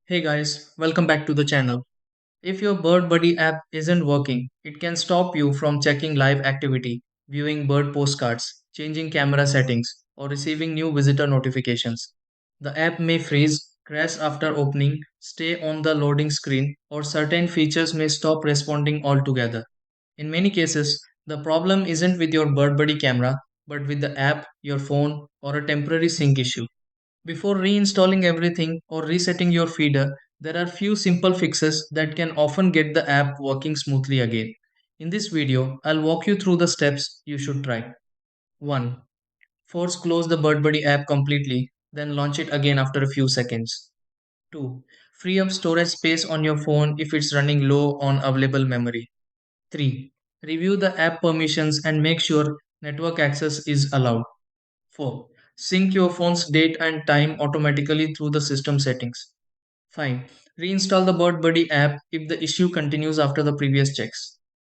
Hey guys, welcome back to the channel. If your Bird Buddy app isn't working, it can stop you from checking live activity, viewing bird postcards, changing camera settings, or receiving new visitor notifications. The app may freeze, crash after opening, stay on the loading screen, or certain features may stop responding altogether. In many cases, the problem isn't with your Bird Buddy camera, but with the app, your phone, or a temporary sync issue. Before reinstalling everything or resetting your feeder, there are few simple fixes that can often get the app working smoothly again. In this video, I'll walk you through the steps you should try. 1. Force close the BirdBuddy app completely, then launch it again after a few seconds. 2. Free up storage space on your phone if it's running low on available memory. 3. Review the app permissions and make sure network access is allowed. 4. Sync your phone's date and time automatically through the system settings. 5. Reinstall the BirdBuddy app if the issue continues after the previous checks.